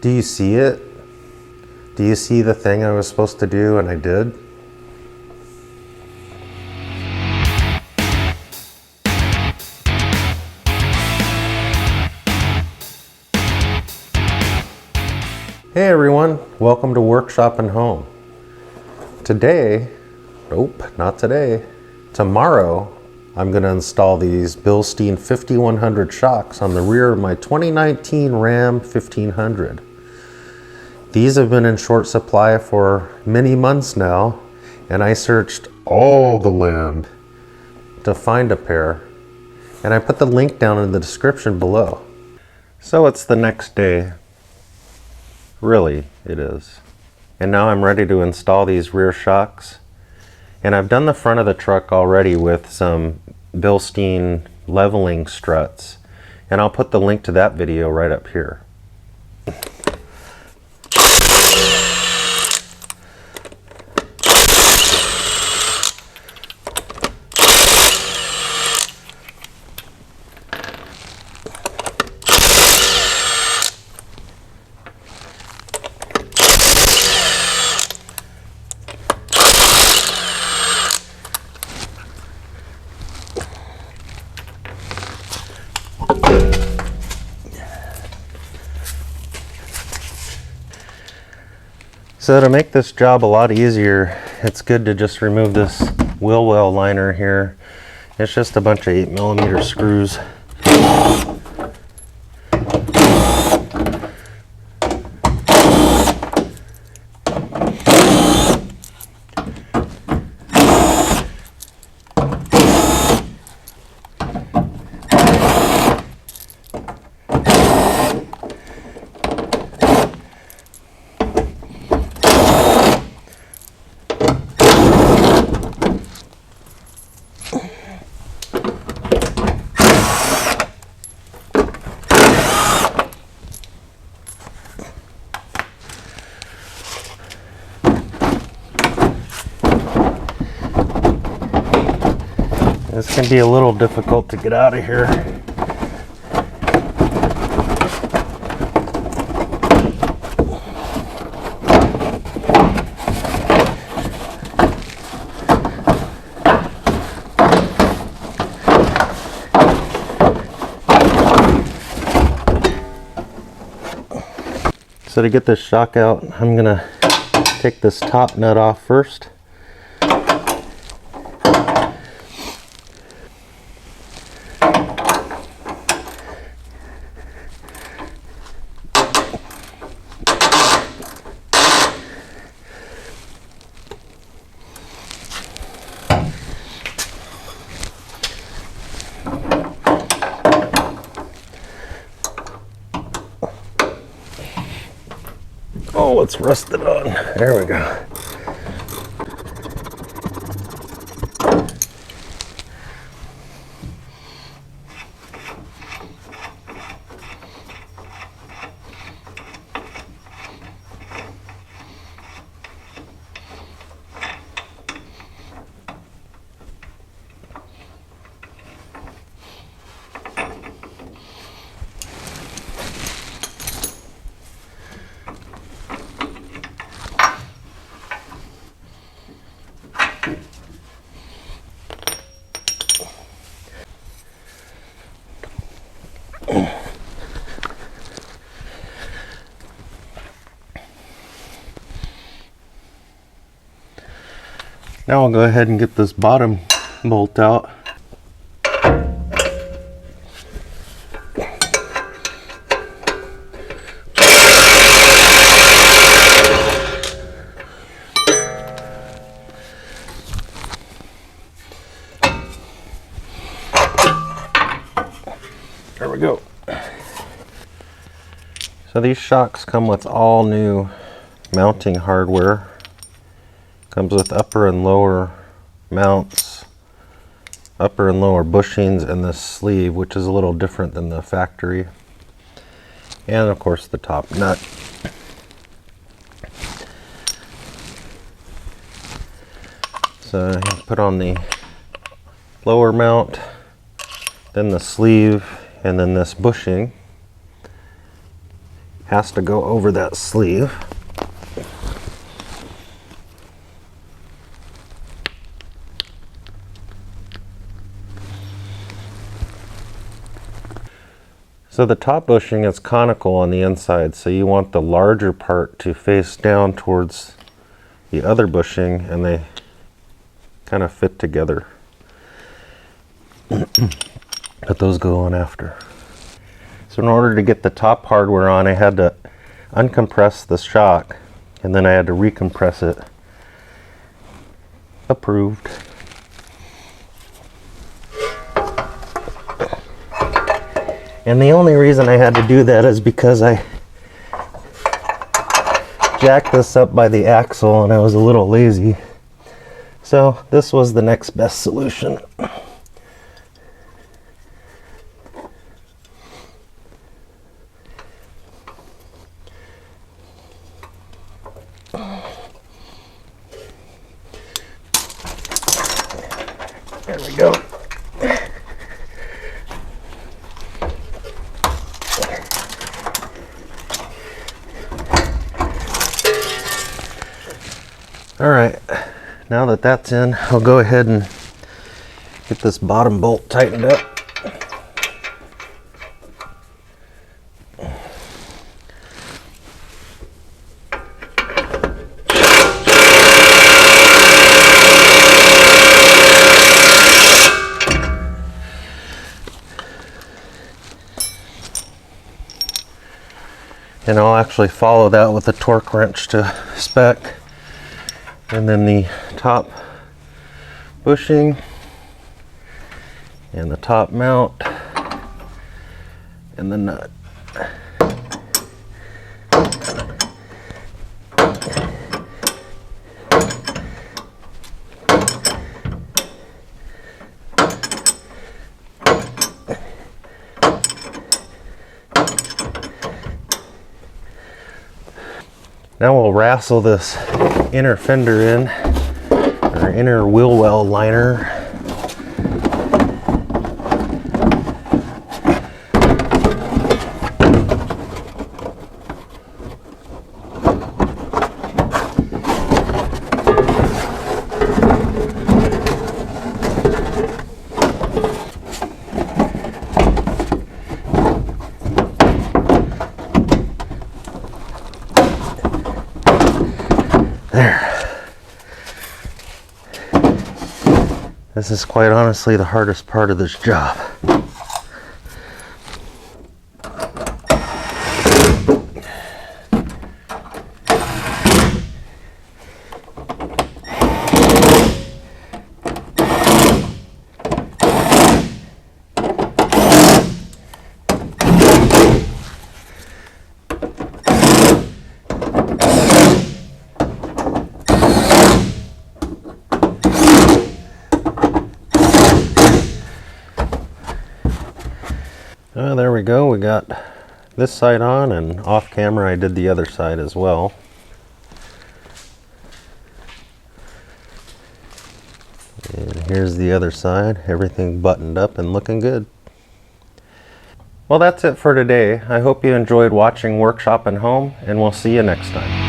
Do you see it? Do you see the thing I was supposed to do and I did? Hey everyone, welcome to Workshop and Home. Today, nope, not today. Tomorrow, I'm going to install these Bilstein 5100 shocks on the rear of my 2019 Ram 1500. These have been in short supply for many months now, and I searched all the land to find a pair, and I put the link down in the description below. So it's the next day. Really, it is. And now I'm ready to install these rear shocks. And I've done the front of the truck already with some Bilstein leveling struts. And I'll put the link to that video right up here. So to make this job a lot easier, it's good to just remove this wheel well liner here. It's just a bunch of 8mm screws. This can be a little difficult to get out of here. So to get this shock out, I'm gonna take this top nut off first. Oh, it's rusted on. There we go. Now I'll go ahead and get this bottom bolt out. There we go. So these shocks come with all new mounting hardware. Comes with upper and lower mounts, upper and lower bushings, and this sleeve, which is a little different than the factory. And of course the top nut. So you put on the lower mount, then the sleeve, and then this bushing. has to go over that sleeve. So the top bushing is conical on the inside, so you want the larger part to face down towards the other bushing, and they kind of fit together. But those go on after. So in order to get the top hardware on, I had to uncompress the shock, and then I had to recompress it. Approved. And the only reason I had to do that is because I jacked this up by the axle and I was a little lazy. So this was the next best solution. There we go. All right, now that that's in, I'll go ahead and get this bottom bolt tightened up. And I'll actually follow that with a torque wrench to spec. And then the top bushing and the top mount and the nut. Now we'll wrestle this inner fender in, or inner wheel well liner. There. This is quite honestly the hardest part of this job. There we go. We got this side on, and off camera I did the other side as well. And here's the other side. Everything buttoned up and looking good. Well, that's it for today. I hope you enjoyed watching Workshop and Home, and we'll see you next time.